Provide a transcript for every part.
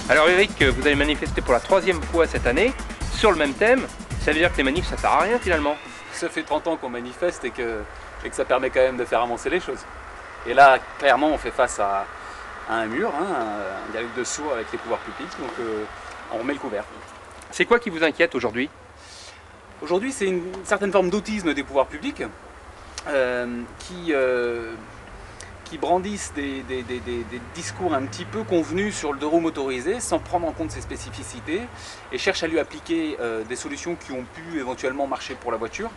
Alors Eric, vous avez manifesté pour la 3e fois cette année sur le même thème. Ça veut dire que les manifs ça sert à rien finalement? Ça fait 30 ans qu'on manifeste et que ça permet quand même de faire avancer les choses. Et là, clairement, on fait face à un mur, un dialogue de sourds avec les pouvoirs publics, donc on remet le couvert. C'est quoi qui vous inquiète aujourd'hui? Aujourd'hui, c'est une certaine forme d'autisme des pouvoirs publics qui brandissent des discours un petit peu convenus sur le deux roues motorisé sans prendre en compte ses spécificités et cherchent à lui appliquer des solutions qui ont pu éventuellement marcher pour la voiture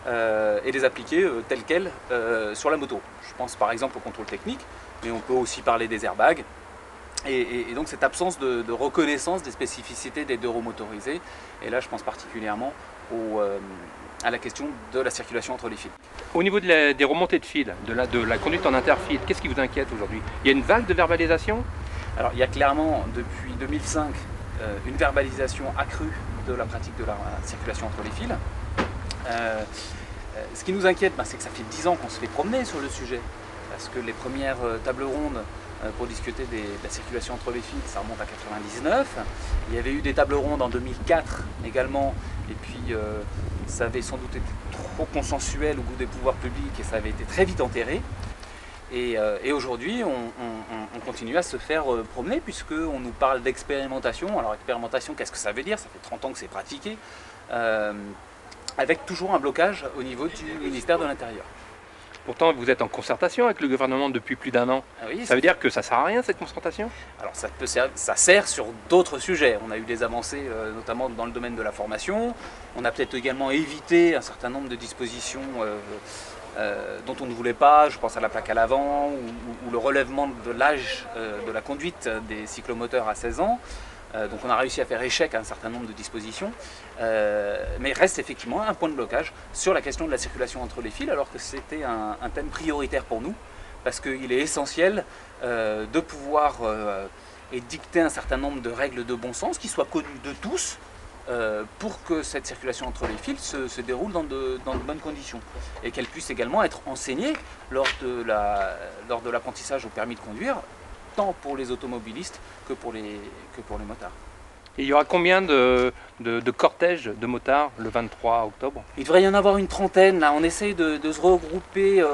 et les appliquer telles quelles sur la moto. Je pense par exemple au contrôle technique, mais on peut aussi parler des airbags. Et donc cette absence de reconnaissance des spécificités des deux roues motorisées, et là je pense particulièrement à la question de la circulation entre les fils. Au niveau des remontées de fil, de la conduite en interfile, qu'est-ce qui vous inquiète aujourd'hui? Il y a une vague de verbalisation? Alors il y a clairement depuis 2005 une verbalisation accrue de la pratique de la circulation entre les fils. Ce qui nous inquiète, c'est que ça fait 10 ans qu'on se fait promener sur le sujet, parce que les premières tables rondes pour discuter de la circulation entre les fils, ça remonte à 99. Il y avait eu des tables rondes en 2004 également, et puis ça avait sans doute été trop consensuel au goût des pouvoirs publics et ça avait été très vite enterré. Et aujourd'hui, on continue à se faire promener puisqu'on nous parle d'expérimentation. Alors expérimentation, qu'est-ce que ça veut dire? Ça fait 30 ans que c'est pratiqué, avec toujours un blocage au niveau du ministère de l'Intérieur. Pourtant, vous êtes en concertation avec le gouvernement depuis plus d'1 an. Ah oui, ça veut dire que ça sert à rien cette concertation? Alors ça sert sur d'autres sujets. On a eu des avancées notamment dans le domaine de la formation. On a peut-être également évité un certain nombre de dispositions dont on ne voulait pas. Je pense à la plaque à l'avant ou le relèvement de l'âge de la conduite des cyclomoteurs à 16 ans. Donc on a réussi à faire échec à un certain nombre de dispositions, mais reste effectivement un point de blocage sur la question de la circulation entre les fils, alors que c'était un thème prioritaire pour nous, parce qu'il est essentiel de pouvoir dicter un certain nombre de règles de bon sens qui soient connues de tous, pour que cette circulation entre les fils se déroule dans de bonnes conditions, et qu'elle puisse également être enseignée lors de l'apprentissage au permis de conduire, tant pour les automobilistes que pour les motards. Et il y aura combien de cortèges de motards le 23 octobre? Il devrait y en avoir une trentaine. Là, on essaye de se regrouper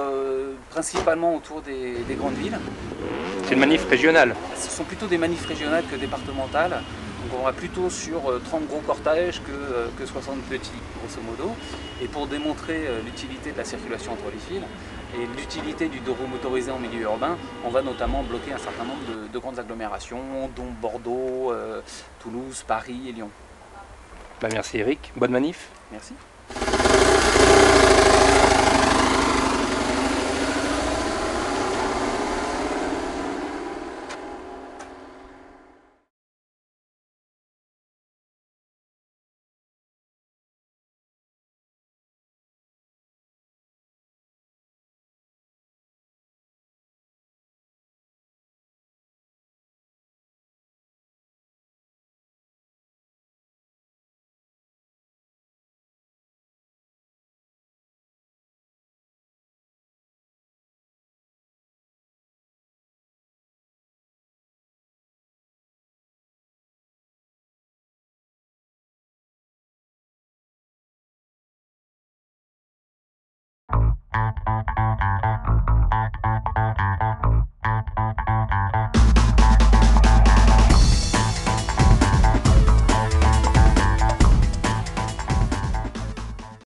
principalement autour des grandes villes. C'est une manif régionale? Ce sont plutôt des manifs régionales que départementales. Donc on va plutôt sur 30 gros cortèges que 60 petits, grosso modo. Et pour démontrer l'utilité de la circulation entre les fils et l'utilité du deux roues motorisé en milieu urbain, on va notamment bloquer un certain nombre de grandes agglomérations, dont Bordeaux, Toulouse, Paris et Lyon. Merci Eric, bonne manif. Merci.